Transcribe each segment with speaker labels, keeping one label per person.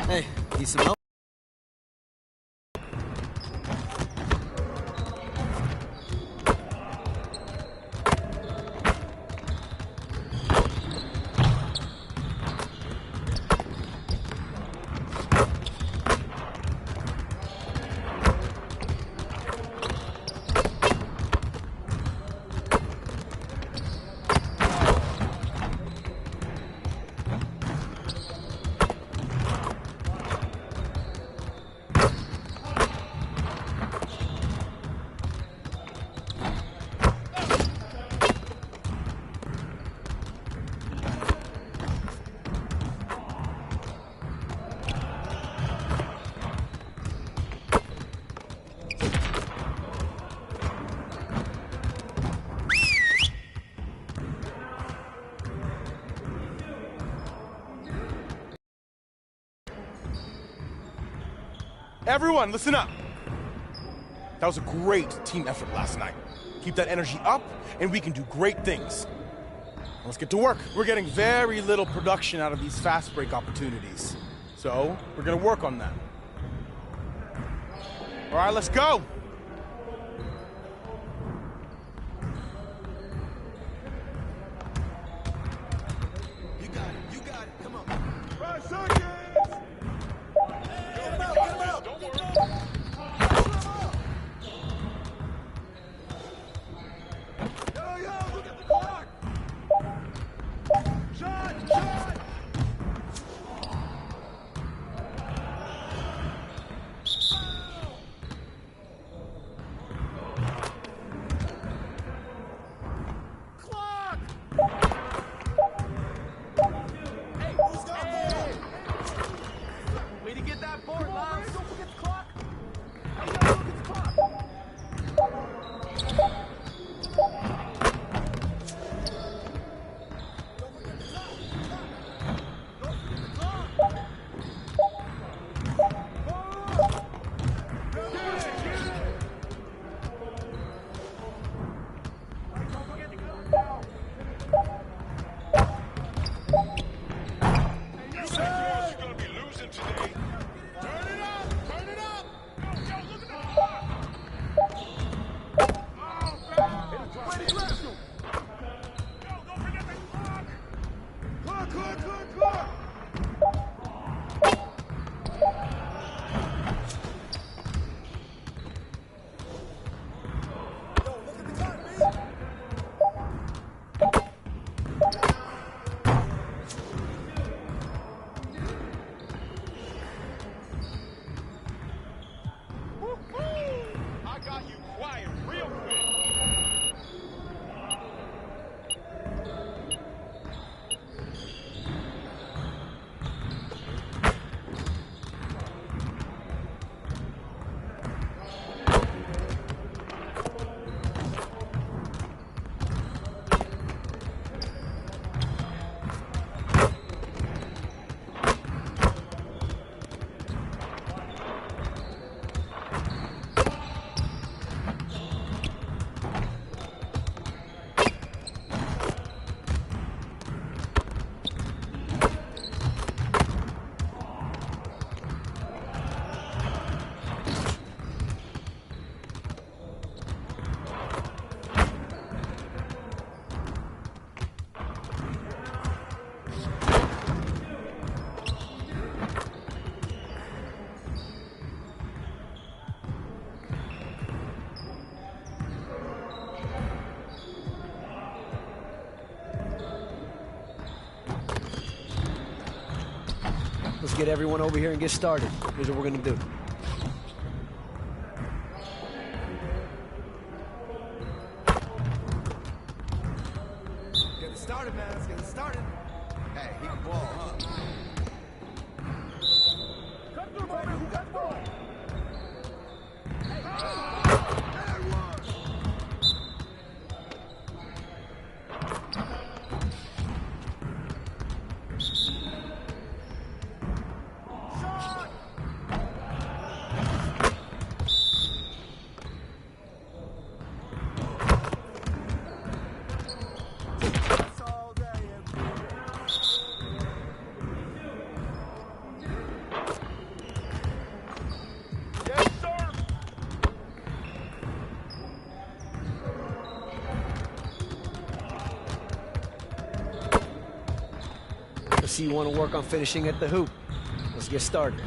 Speaker 1: Hey, need some help?
Speaker 2: Everyone, listen up. That was a great team effort last night. Keep that energy up, and we can do great things. Let's get to work. We're getting very little production out of these fast break opportunities. So, we're gonna work on that. All right, let's go.
Speaker 3: You got it, come on.
Speaker 2: 5 seconds!
Speaker 1: Let's get everyone over here and get started. Here's what we're gonna do.
Speaker 3: Get it started, man. Let's get it started. Hey, he can ball, huh? Cut through, baby. Who got the ball?
Speaker 1: see you want to work on finishing at the hoop. Let's get started.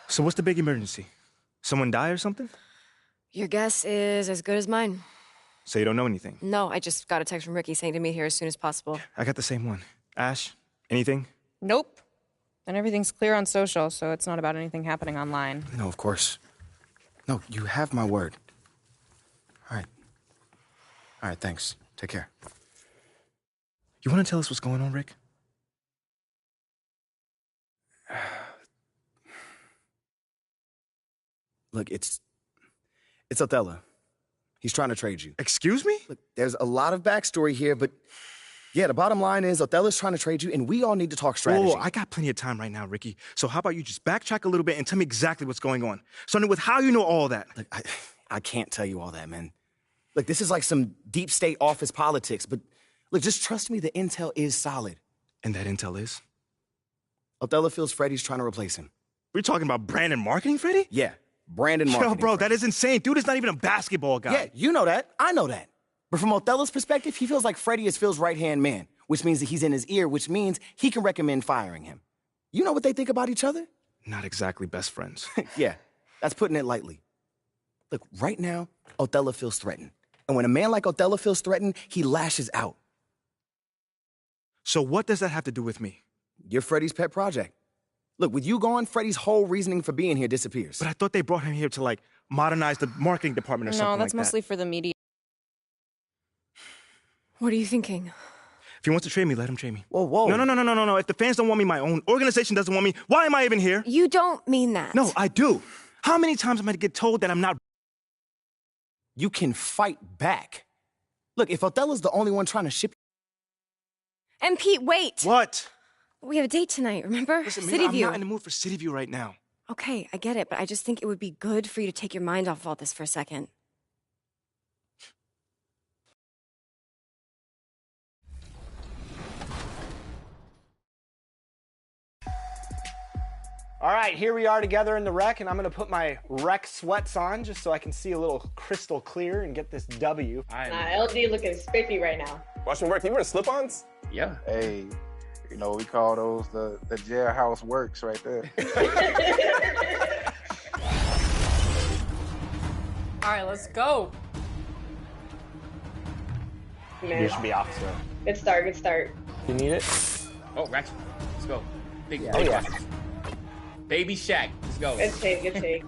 Speaker 4: So what's the big emergency? Someone die or something?
Speaker 5: Your guess is as good as mine.
Speaker 4: So you don't know anything?
Speaker 5: No, I just got a text from Ricky saying to meet here as soon as possible.
Speaker 4: I got the same one. Ash, anything?
Speaker 6: Nope. And everything's clear on social, so it's not about anything happening online.
Speaker 4: No, of course. No, you have my word. All right. All right, thanks. Take care. You want to tell us what's going on, Rick?
Speaker 7: Look, it's Othello. He's trying to trade you.
Speaker 4: Excuse me?
Speaker 7: Look, there's a lot of backstory here, but yeah, the bottom line is Othello's trying to trade you, and we all need to talk strategy.
Speaker 4: Oh, I got plenty of time right now, Ricky. So how about you just backtrack a little bit and tell me exactly what's going on? Starting with how you know all that.
Speaker 7: Look, I can't tell you all that, man. Look, this is like some deep state office politics, but look, just trust me, the intel is solid.
Speaker 4: And that intel is?
Speaker 7: Othello feels Freddie's trying to replace him.
Speaker 4: We're talking about brand and marketing, Freddie?
Speaker 7: Yeah, Brandon marketing.
Speaker 4: Yo, bro,
Speaker 7: Freddie.
Speaker 4: that is insane. Dude is not even a basketball guy.
Speaker 7: Yeah, you know that. I know that. But from Othello's perspective, he feels like Freddie is Phil's right-hand man, which means that he's in his ear, which means he can recommend firing him. You know what they think about each other?
Speaker 4: Not exactly best friends.
Speaker 7: Yeah, that's putting it lightly. Look, right now, Othello feels threatened. And when a man like Othello feels threatened, he lashes out.
Speaker 4: So what does that have to do with me?
Speaker 7: You're Freddie's pet project. Look, with you gone, Freddie's whole reasoning for being here disappears.
Speaker 4: But I thought they brought him here to, like, modernize the marketing department or something like that.
Speaker 6: No, that's mostly for the media.
Speaker 5: What are you thinking?
Speaker 4: If he wants to trade me, let him trade me.
Speaker 7: Whoa, whoa.
Speaker 4: No. If the fans don't want me, my own organization doesn't want me, why am I even here?
Speaker 5: You don't mean that.
Speaker 4: No, I do. How many times am I to get told that I'm not?
Speaker 7: You can fight back. Look, if Othello's the only one trying to ship...
Speaker 5: And Pete, wait!
Speaker 4: What?
Speaker 5: We have a date tonight, remember?
Speaker 4: Listen,
Speaker 5: City
Speaker 4: I'm
Speaker 5: View.
Speaker 4: not in the mood for City View right now.
Speaker 5: Okay, I get it, but I just think it would be good for you to take your mind off all this for a second.
Speaker 8: All right, here we are together in the rec, and I'm going to put my rec sweats on just so I can see a little crystal clear and get this W.
Speaker 9: LD looking spiffy right now.
Speaker 10: Watch me work. You wear slip-ons?
Speaker 11: Yeah.
Speaker 12: Hey, you know, we call those the jailhouse works right there.
Speaker 6: All right, let's go.
Speaker 8: You should be off, so.
Speaker 9: Good start, good start.
Speaker 8: You need it?
Speaker 11: Oh, Ratchet. Let's go. Big,
Speaker 8: Oh, yeah.
Speaker 11: Baby Shaq. Let's go.
Speaker 9: Good take, good take.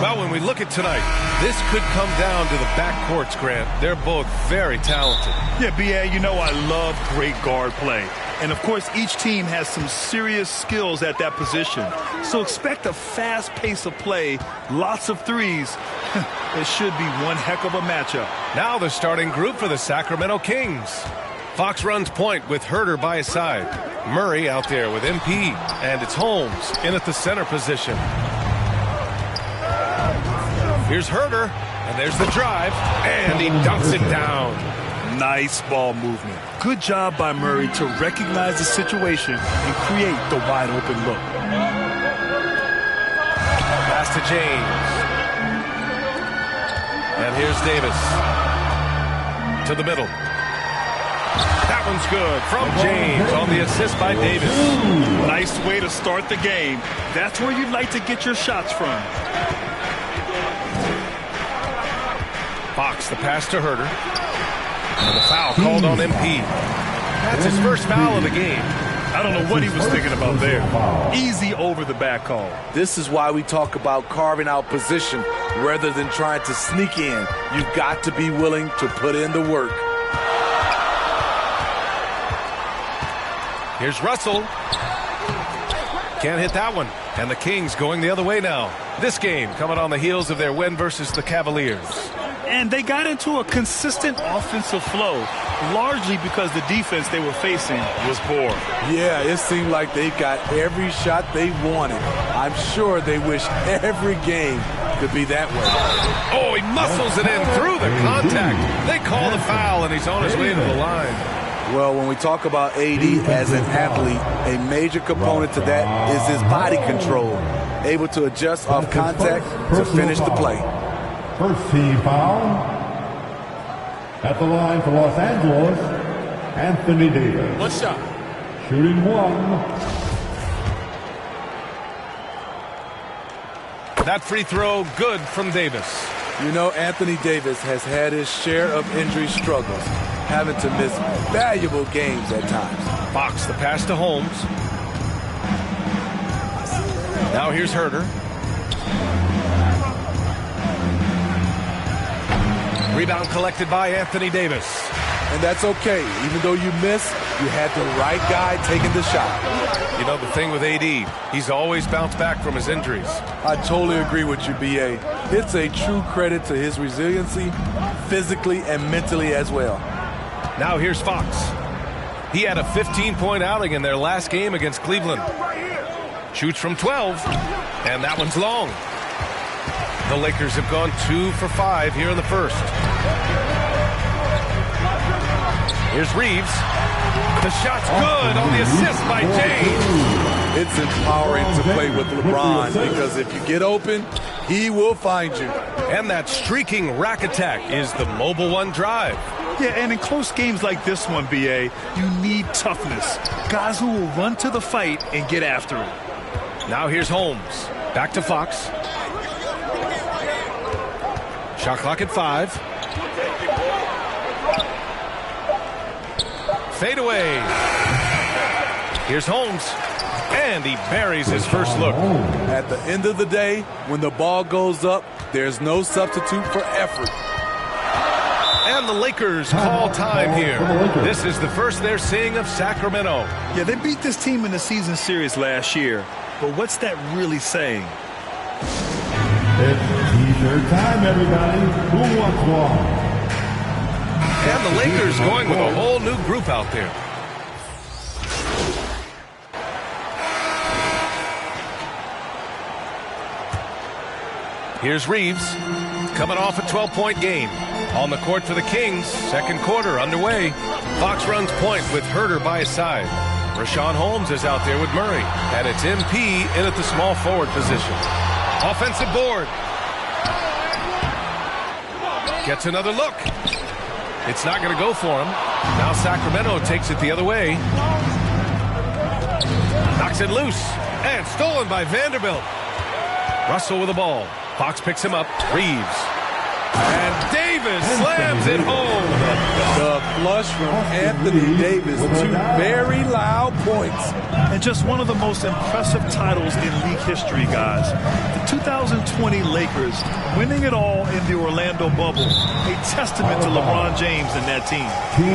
Speaker 13: Well, when we look at tonight, this could come down to the backcourts, Grant. They're both very talented.
Speaker 14: Yeah, B.A., you know I love great guard play. And, of course, each team has some serious skills at that position. So expect a fast pace of play, lots of threes. It should be one heck of a matchup.
Speaker 13: Now the starting group for the Sacramento Kings. Fox runs point with Herter by his side. Murray out there with MP. And it's Holmes in at the center position. Here's Herter, and there's the drive, and he dunks it down.
Speaker 14: Nice ball movement. Good job by Murray to recognize the situation and create the wide open look.
Speaker 13: Pass to James. And here's Davis. To the middle. That one's good from James on the assist by Davis.
Speaker 14: Nice way to start the game. That's where you'd like to get your shots from.
Speaker 13: Fox, the pass to Herter. And the foul called on MP. That's his first foul of the game.
Speaker 14: I don't know what he was thinking about there. Easy over the back call.
Speaker 3: This is why we talk about carving out position rather than trying to sneak in. You've got to be willing to put in the work.
Speaker 13: Here's Russell. Can't hit that one. And the Kings going the other way now. This game coming on the heels of their win versus the Cavaliers.
Speaker 14: And they got into a consistent offensive flow, largely because the defense they were facing was poor.
Speaker 3: Yeah, it seemed like they got every shot they wanted. I'm sure they wish every game could be that way.
Speaker 13: Oh, he muscles it in through the contact. They call the foul, and he's on his way to the line.
Speaker 3: Well, when we talk about AD as an athlete, a major component to that is his body control, able to adjust off contact to finish the play.
Speaker 15: First team foul. At the line for Los Angeles, Anthony Davis.
Speaker 11: One shot.
Speaker 15: Shooting one.
Speaker 13: That free throw good from Davis.
Speaker 3: You know, Anthony Davis has had his share of injury struggles, having to miss valuable games at times.
Speaker 13: Fox, the pass to Holmes. Now here's Herter. Rebound collected by Anthony Davis.
Speaker 3: And that's okay. Even though you miss, you had the right guy taking the shot.
Speaker 13: You know, the thing with AD, he's always bounced back from his injuries.
Speaker 3: I totally agree with you, B.A. It's a true credit to his resiliency, physically and mentally as well.
Speaker 13: Now here's Fox. He had a 15-point outing in their last game against Cleveland. Shoots from 12, and that one's long. The Lakers have gone 2 for 5 here in the first. Here's Reeves. The shot's good on the assist by James.
Speaker 3: It's empowering to play with LeBron because if you get open, he will find you.
Speaker 13: And that streaking rack attack is the Mobile One drive.
Speaker 14: Yeah, and in close games like this one, B.A., you need toughness. Guys who will run to the fight and get after it.
Speaker 13: Now here's Holmes. Back to Fox. Shot clock at 5. Fade away. Here's Holmes. And he buries his first look.
Speaker 3: At the end of the day, when the ball goes up, there's no substitute for effort.
Speaker 13: And the Lakers call time here. This is the first they're seeing of Sacramento.
Speaker 14: Yeah, they beat this team in the season series last year. But what's that really saying?
Speaker 15: It's t-shirt time, everybody. Who wants one?
Speaker 13: And the Lakers going with a whole new group out there. Here's Reeves, coming off a 12-point game. On the court for the Kings, second quarter underway. Fox runs point with Herder by his side. Rashawn Holmes is out there with Murray. And it's MP in at the small forward position. Offensive board. Gets another look. It's not going to go for him. Now Sacramento takes it the other way. Knocks it loose. And stolen by Vanderbilt. Russell with the ball. Fox picks him up. Reeves. And Davis slams it home.
Speaker 3: The flush from Anthony Davis. 2 very loud points.
Speaker 14: And just one of the most impressive titles in league history, guys. The 2020 Lakers winning it all in the Orlando bubble. A testament to LeBron James and that team.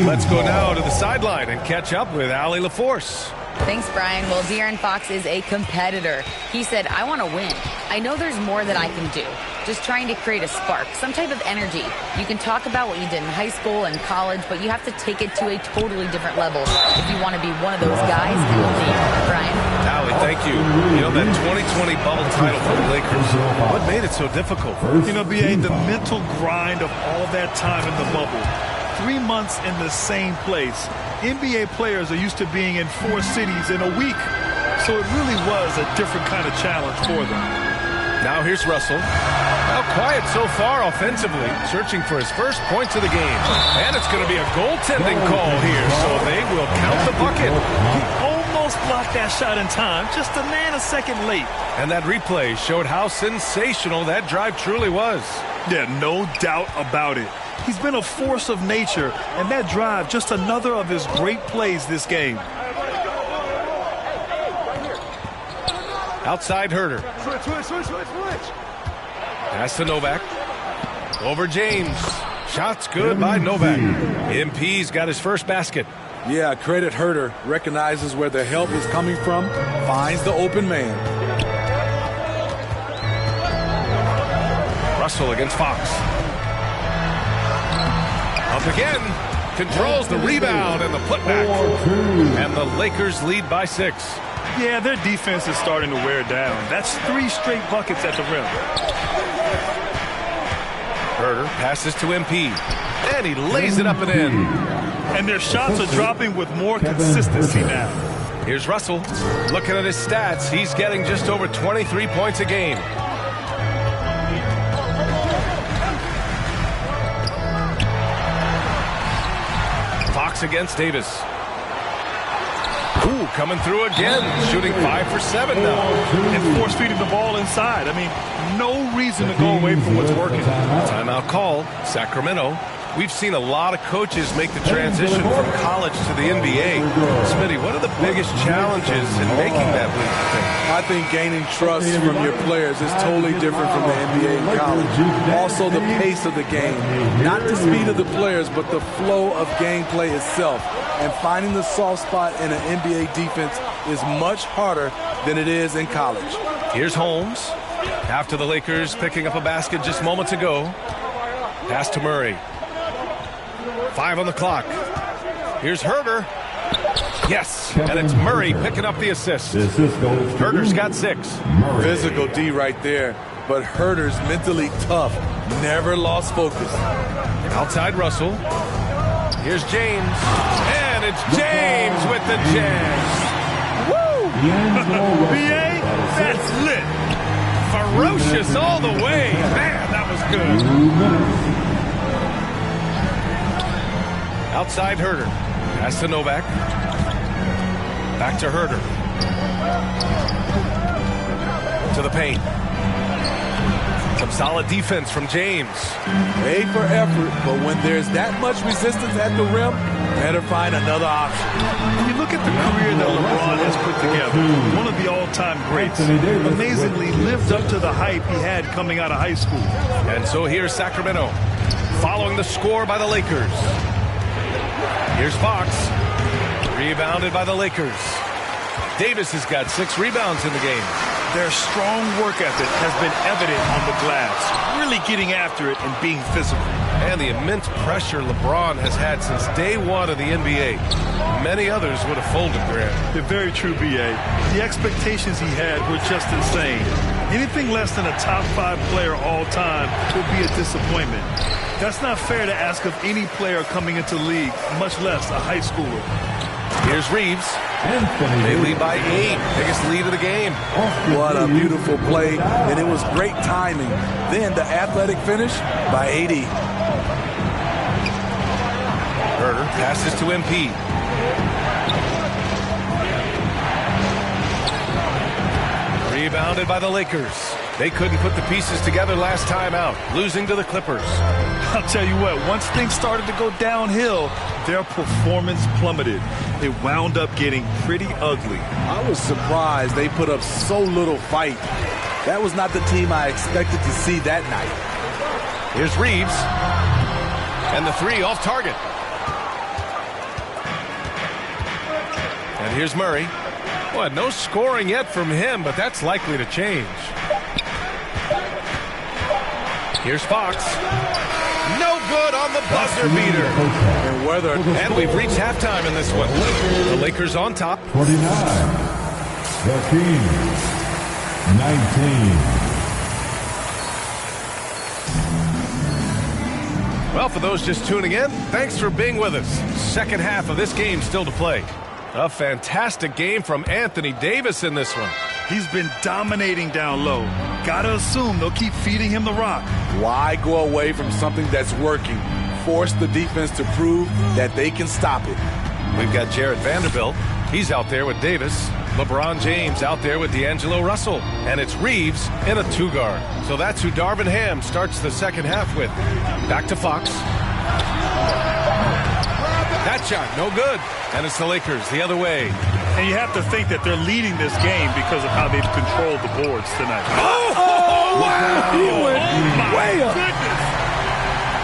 Speaker 13: Let's go now to the sideline and catch up with Allie LaForce.
Speaker 10: Thanks, Brian. Well, De'Aaron Fox is a competitor. He said, I want to win. I know there's more that I can do. Just trying to create a spark, some type of energy. You can talk about what you did in high school and college, but you have to take it to a totally different level if you want to be one of those guys in the league. Brian?
Speaker 13: Allie, thank you. You know, that 2020 bubble title for the Lakers, what made it so difficult?
Speaker 14: You know, B.A., the mental grind of all that time in the bubble. 3 months in the same place. NBA players are used to being in 4 cities in a week. So it really was a different kind of challenge for them.
Speaker 13: Now here's Russell. Well, quiet so far offensively, searching for his first points of the game. And it's going to be a goaltending call here, so they will count the bucket.
Speaker 14: He almost blocked that shot in time, just a nanosecond late.
Speaker 13: And that replay showed how sensational that drive truly was.
Speaker 14: Yeah, no doubt about it. He's been a force of nature, and that drive, just another of his great plays this game.
Speaker 13: Outside Herder. Pass to Novak. Over James. Shots good by Novak. MP's got his first basket.
Speaker 3: Yeah, credit Herder. Recognizes where the help is coming from. Finds the open man.
Speaker 13: Russell against Fox. Up again. Controls the rebound and the putback. And the Lakers lead by 6.
Speaker 14: Yeah, their defense is starting to wear down. That's 3 straight buckets at the rim.
Speaker 13: Herder passes to MP. And he lays it up and in.
Speaker 14: And their shots are dropping with more consistency now.
Speaker 13: Here's Russell. Looking at his stats, he's getting just over 23 points a game. Fox against Davis. Ooh, coming through again, shooting 5 for 7 now.
Speaker 14: And force-feeding the ball inside. I mean, no reason to go away from what's working.
Speaker 13: Timeout call, Sacramento. We've seen a lot of coaches make the transition from college to the NBA. Smitty, what are the biggest challenges in making that leap?
Speaker 3: I think gaining trust from your players is totally different from the NBA and college. Also, the pace of the game. Not the speed of the players, but the flow of gameplay itself. And finding the soft spot in an NBA defense is much harder than it is in college.
Speaker 13: Here's Holmes. After the Lakers picking up a basket just moments ago. Pass to Murray. 5 on the clock. Here's Herder. Yes, and it's Murray picking up the assist. Herder's got 6.
Speaker 3: Physical D right there, but Herder's mentally tough. Never lost focus.
Speaker 13: Outside Russell. Here's James. And it's James with the jam. Woo!
Speaker 14: B.A., that's lit.
Speaker 13: Ferocious all the way. Man, that was good. Outside Herder. Pass to Novak. Back to Herder. To the paint. Some solid defense from James.
Speaker 3: A for effort, but when there's that much resistance at the rim, better find another option.
Speaker 14: When you look at the career that LeBron has put together, one of the all-time greats, amazingly lived up to the hype he had coming out of high school.
Speaker 13: And so here's Sacramento, following the score by the Lakers. Here's Fox, rebounded by the Lakers. Davis has got 6 rebounds in the game.
Speaker 14: Their strong work ethic has been evident on the glass, really getting after it and being physical.
Speaker 13: And the immense pressure LeBron has had since day 1 of the NBA. Many others would have folded, Grant.
Speaker 14: They're very true, B.A. The expectations he had were just insane. Anything less than a top 5 player all time would be a disappointment. That's not fair to ask of any player coming into the league, much less a high schooler.
Speaker 13: Here's Reeves. They lead by 8. Biggest lead of the game.
Speaker 3: What a beautiful play, and it was great timing. Then the athletic finish by 80.
Speaker 13: Herder passes to MP. Rebounded by the Lakers. They couldn't put the pieces together last time out, losing to the Clippers.
Speaker 14: I'll tell you what, once things started to go downhill, their performance plummeted. It wound up getting pretty ugly.
Speaker 3: I was surprised they put up so little fight. That was not the team I expected to see that night.
Speaker 13: Here's Reeves. And the 3 off target. And here's Murray. Boy, no scoring yet from him, but that's likely to change. Here's Fox. No good on the buzzer beater. And we've reached halftime in this one. The Lakers on top.
Speaker 15: 49, 13, 19.
Speaker 13: Well, for those just tuning in, thanks for being with us. Second half of this game still to play. A fantastic game from Anthony Davis in this one.
Speaker 14: He's been dominating down low. Gotta assume they'll keep feeding him the rock.
Speaker 3: Why go away from something that's working? Force the defense to prove that they can stop it.
Speaker 13: We've got Jared Vanderbilt. He's out there with Davis. LeBron James out there with D'Angelo Russell. And it's Reeves in a 2-guard. So that's who Darvin Ham starts the second half with. Back to Fox. That shot, no good. And it's the Lakers the other way.
Speaker 14: And you have to think that they're leading this game because of how they've controlled the boards tonight.
Speaker 3: Oh, wow! He went way up.
Speaker 14: Goodness.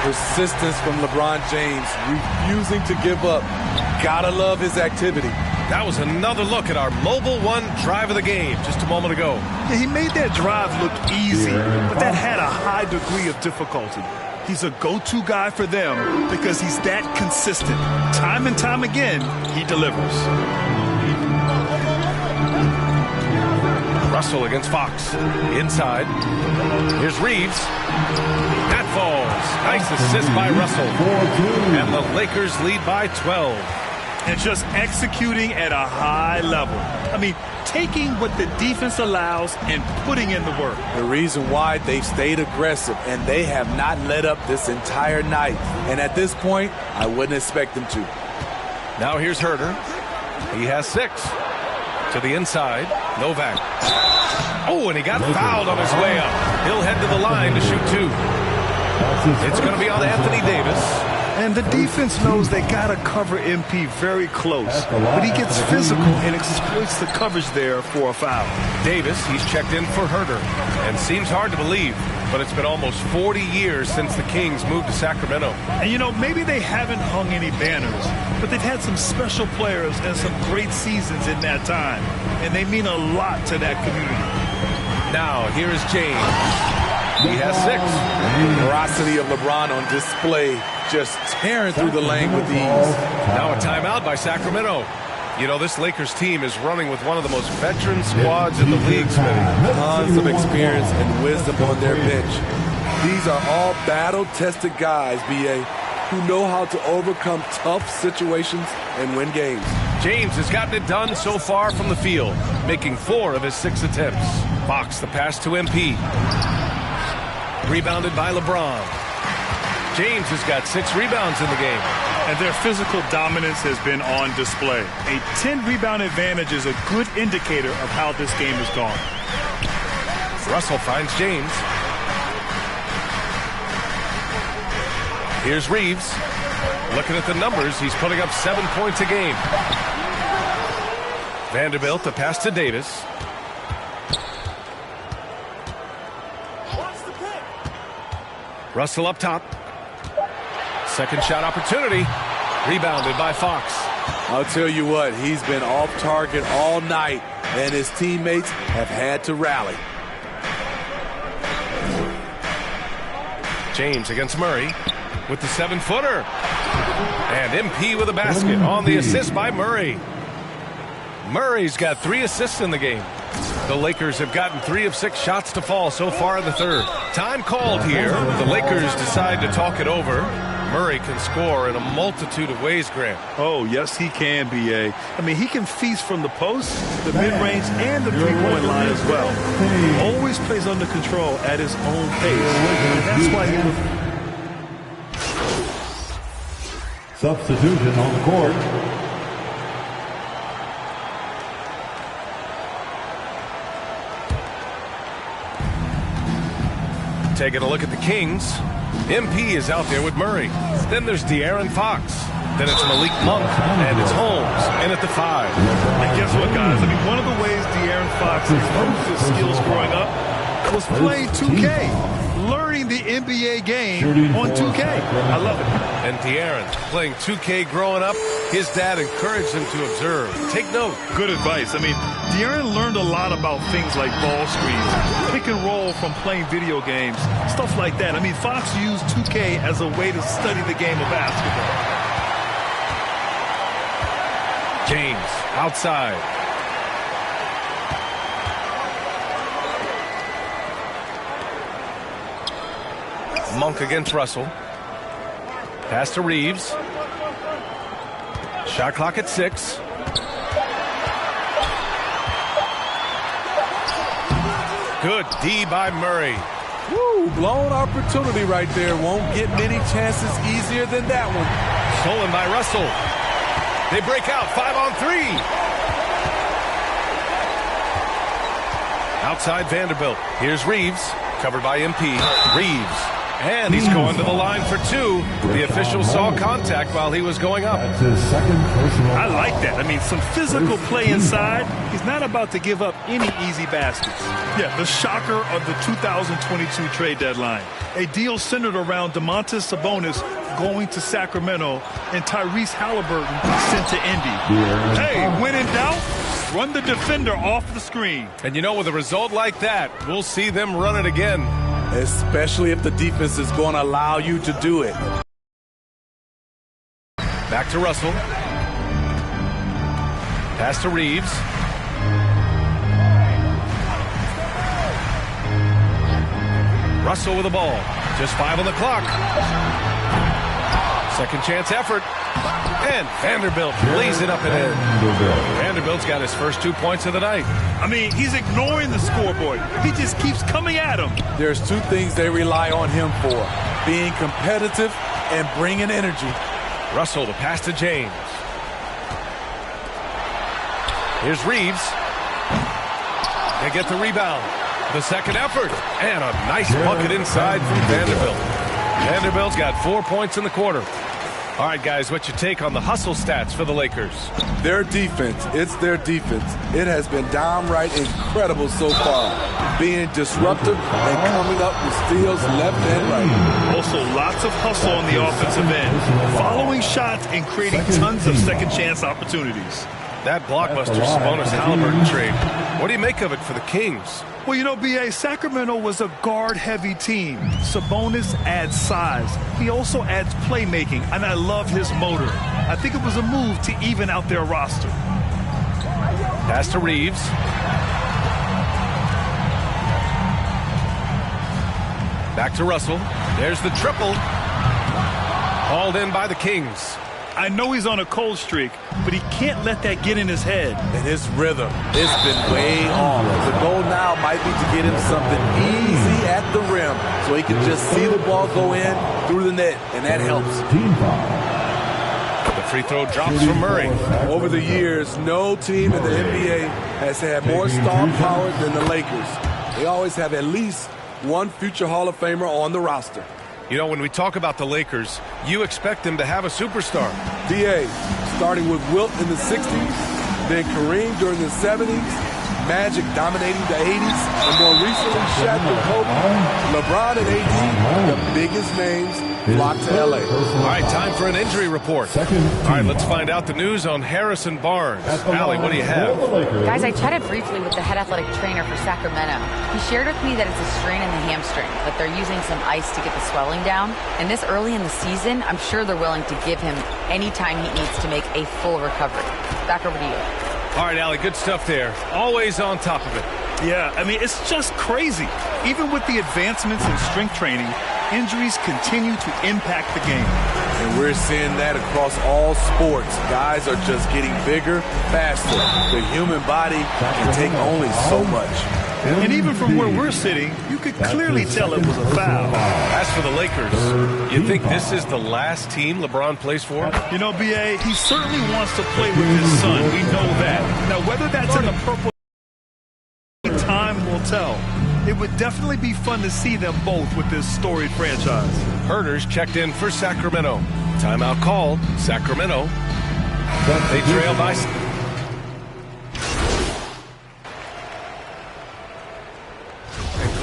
Speaker 3: Persistence from LeBron James, refusing to give up. Gotta love his activity.
Speaker 13: That was another look at our Mobile One drive of the game just a moment ago.
Speaker 14: Yeah, he made that drive look easy, but that had a high degree of difficulty. He's a go-to guy for them because he's that consistent. Time and time again, he delivers.
Speaker 13: Russell against Fox. Inside. Here's Reeves. That falls. Nice assist by Russell. And the Lakers lead by 12.
Speaker 14: And just executing at a high level. I mean, taking what the defense allows and putting in the work.
Speaker 3: The reason why they've stayed aggressive and they have not let up this entire night. And at this point, I wouldn't expect them to.
Speaker 13: Now here's Herder. He has 6. To the inside. Novak. Oh, and he got fouled on his way up. He'll head to the line to shoot 2. It's going to be on Anthony Davis.
Speaker 14: And the defense knows they got to cover MP very close. But he gets physical and exploits the coverage there for a foul.
Speaker 13: Davis, he's checked in for Herder. And seems hard to believe, but it's been almost 40 years since the Kings moved to Sacramento.
Speaker 14: And, you know, maybe they haven't hung any banners, but they've had some special players and some great seasons in that time. And they mean a lot to that community.
Speaker 13: Now, here is James. He has 6.
Speaker 3: The ferocity of LeBron on display, just tearing through the lane with ease.
Speaker 13: Now a timeout by Sacramento. You know, this Lakers team is running with one of the most veteran squads in the league, Smitty.
Speaker 3: Tons of experience and wisdom on their bench. These are all battle-tested guys, B.A., who know how to overcome tough situations and win games.
Speaker 13: James has gotten it done so far from the field, making 4 of his 6 attempts. Fox the pass to MP. Rebounded by LeBron. James has got 6 rebounds in the game.
Speaker 14: And their physical dominance has been on display. A 10-rebound advantage is a good indicator of how this game has gone.
Speaker 13: Russell finds James. Here's Reeves. Looking at the numbers, he's putting up 7 points a game. Vanderbilt, the pass to Davis. Russell up top. Second shot opportunity. Rebounded by Fox.
Speaker 3: I'll tell you what, he's been off target all night, and his teammates have had to rally.
Speaker 13: James against Murray with the 7-footer. And MP with a basket on the assist by Murray. Murray's got 3 assists in the game. The Lakers have gotten 3 of 6 shots to fall so far in the third. Time called here. The Lakers decide to talk it over. Murray can score in a multitude of ways, Grant.
Speaker 14: Oh, yes, he can, B.A. I mean, he can feast from the post, the mid-range, and the three-point line as well. He always plays under control at his own pace. And that's why he was...
Speaker 15: Substitution on the court.
Speaker 13: Taking a look at the Kings. MP is out there with Murray. Then there's De'Aaron Fox. Then it's Malik Monk. And it's Holmes in at the 5.
Speaker 14: And guess what, guys? I mean, one of the ways De'Aaron Fox improved his skills growing up was playing 2K. Learning the NBA game on 2K. I love it.
Speaker 13: And De'Aaron playing 2K growing up, his dad encouraged him to observe. Take note.
Speaker 14: Good advice. I mean, De'Aaron learned a lot about things like ball screens, pick and roll from playing video games, stuff like that. I mean, Fox used 2K as a way to study the game of basketball.
Speaker 13: James outside. Monk against Russell. Pass to Reeves. Shot clock at 6. Good D by Murray.
Speaker 3: Woo, blown opportunity right there. Won't get many chances easier than that one.
Speaker 13: Stolen by Russell. They break out 5 on 3. Outside Vanderbilt. Here's Reeves. Covered by MP. Reeves. And he's going to the line for 2. The official saw contact while he was going up.
Speaker 15: That's his second personal.
Speaker 14: I like that. I mean, some physical play inside. He's not about to give up any easy baskets. Yeah, the shocker of the 2022 trade deadline. A deal centered around Domantas Sabonis going to Sacramento and Tyrese Halliburton sent to Indy. Hey, when in doubt, run the defender off the screen.
Speaker 13: And you know, with a result like that, we'll see them run it again.
Speaker 3: Especially if the defense is going to allow you to do it.
Speaker 13: Back to Russell. Pass to Reeves. Russell with the ball. Just 5 on the clock. Second chance effort. And Vanderbilt lays it up and in. Vanderbilt's got his first 2 points of the night.
Speaker 14: I mean, he's ignoring the scoreboard. He just keeps coming at him.
Speaker 3: There's 2 things they rely on him for. Being competitive and bringing energy.
Speaker 13: Russell, the pass to James. Here's Reeves. They get the rebound. The second effort. And a nice bucket inside from Vanderbilt. Vanderbilt's got 4 points in the quarter. All right, guys, what's your take on the hustle stats for the Lakers?
Speaker 3: Their defense, it's their defense. It has been downright incredible so far. Being disruptive and coming up with steals left and right.
Speaker 14: Also, lots of hustle on the offensive end. Following shots and creating tons of second chance opportunities.
Speaker 13: That blockbuster Sabonis Halliburton trade. What do you make of it for the Kings?
Speaker 14: Well, you know, B.A., Sacramento was a guard-heavy team. Sabonis adds size. He also adds playmaking, and I love his motor. I think it was a move to even out their roster.
Speaker 13: Pass to Reeves. Back to Russell. There's the triple. Hauled in by the Kings.
Speaker 14: I know he's on a cold streak, but he can't let that get in his head.
Speaker 3: And his rhythm, it's been way off. The goal now might be to get him something easy at the rim so he can just see the ball go in through the net, and that helps.
Speaker 13: The free throw drops from Murray.
Speaker 3: Over the years, no team in the NBA has had more star power than the Lakers. They always have at least one future Hall of Famer on the roster.
Speaker 13: You know, when we talk about the Lakers, you expect them to have a superstar.
Speaker 3: D.A., starting with Wilt in the 60s, then Kareem during the 70s, Magic dominating the 80s, and more recently Shaq and Kobe, LeBron and AD, the biggest names flock to L.A.
Speaker 13: All right, time for an injury report. All right, let's find out the news on Harrison Barnes. Allie, what do you have?
Speaker 10: Guys, I chatted briefly with the head athletic trainer for Sacramento. He shared with me that it's a strain in the hamstring, but they're using some ice to get the swelling down. And this early in the season, I'm sure they're willing to give him any time he needs to make a full recovery. Back over to you.
Speaker 13: All right, Allie, good stuff there. Always on top of it.
Speaker 14: Yeah, I mean, it's just crazy. Even with the advancements in strength training, injuries continue to impact the game.
Speaker 3: And we're seeing that across all sports. Guys are just getting bigger, faster. The human body can take only so much.
Speaker 14: And even from where we're sitting, you could clearly tell it was a foul.
Speaker 13: As for the Lakers, you think this is the last team LeBron plays for?
Speaker 14: You know, B.A., he certainly wants to play with his son. We know that. Now, whether that's in the purple, time will tell. It would definitely be fun to see them both with this storied franchise.
Speaker 13: Herders checked in for Sacramento. Timeout called. Sacramento. They trail by.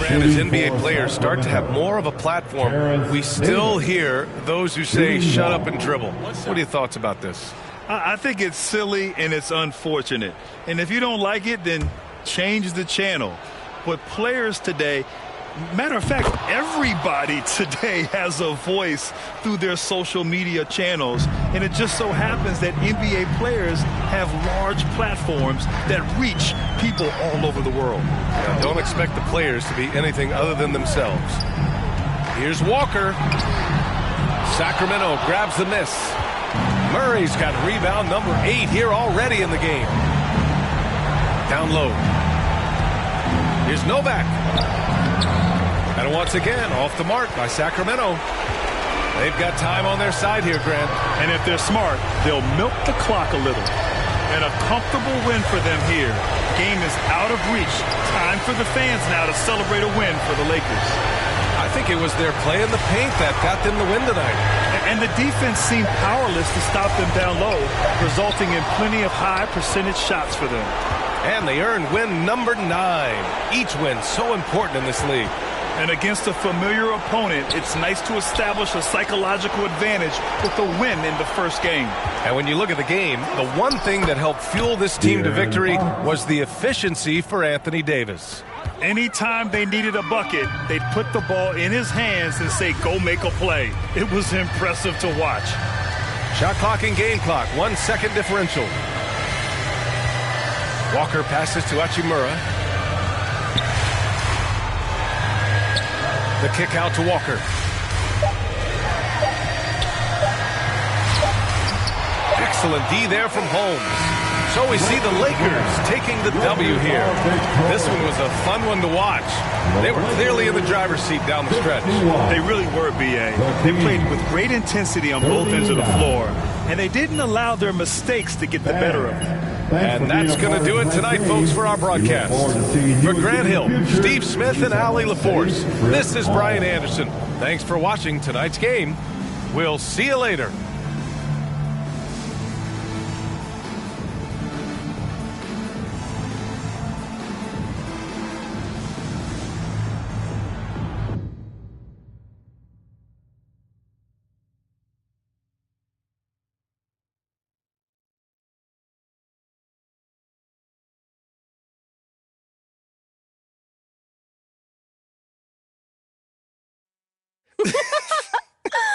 Speaker 13: And as NBA players start to have more of a platform, we still hear those who say, shut up and dribble. What are your thoughts about this?
Speaker 14: I think it's silly and it's unfortunate. And if you don't like it, then change the channel. But players today, matter of fact, everybody today has a voice through their social media channels. And it just so happens that NBA players have large platforms that reach people all over the world.
Speaker 13: Yeah, don't expect the players to be anything other than themselves. Here's Walker. Sacramento grabs the miss. Murray's got rebound number 8 here already in the game. Down low. Here's Novak. And once again, off the mark by Sacramento. They've got time on their side here, Grant.
Speaker 14: And if they're smart, they'll milk the clock a little. And a comfortable win for them here. Game is out of reach. Time for the fans now to celebrate a win for the Lakers.
Speaker 13: I think it was their play in the paint that got them the win tonight.
Speaker 14: And the defense seemed powerless to stop them down low, resulting in plenty of high percentage shots for them.
Speaker 13: And they earned win number 9. Each win so important in this league.
Speaker 14: And against a familiar opponent, it's nice to establish a psychological advantage with a win in the first game.
Speaker 13: And when you look at the game, the one thing that helped fuel this team to victory was the efficiency for Anthony Davis.
Speaker 14: Anytime they needed a bucket, they'd put the ball in his hands and say, go make a play. It was impressive to watch.
Speaker 13: Shot clock and game clock, 1 second differential. Walker passes to Hachimura. The kick out to Walker. Excellent D there from Holmes. So we see the Lakers taking the W here. This one was a fun one to watch. They were clearly in the driver's seat down the stretch.
Speaker 14: They really were, B.A. They played with great intensity on both ends of the floor, and they didn't allow their mistakes to get the better of them.
Speaker 13: And that's going to do it tonight, folks, for our broadcast. For Grant Hill, Steve Smith, and Allie LaForce, this is Brian Anderson. Thanks for watching tonight's game. We'll see you later.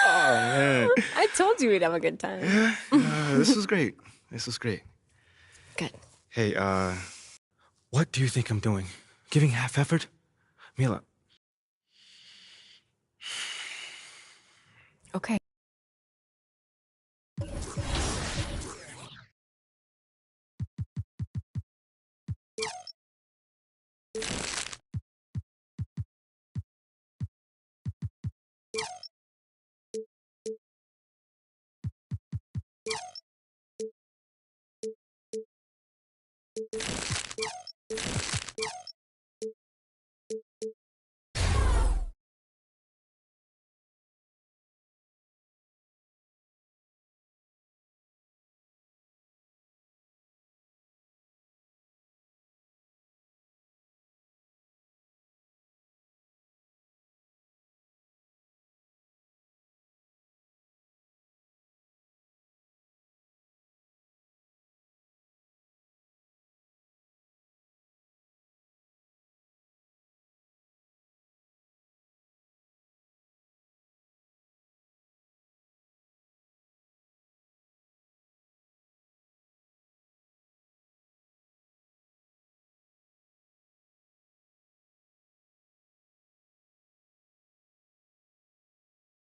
Speaker 4: Oh, man.
Speaker 5: I told you we'd have a good time.
Speaker 4: This was great. This was great.
Speaker 5: Good.
Speaker 4: Hey, what do you think I'm doing? Giving half effort? Mila.
Speaker 5: Okay.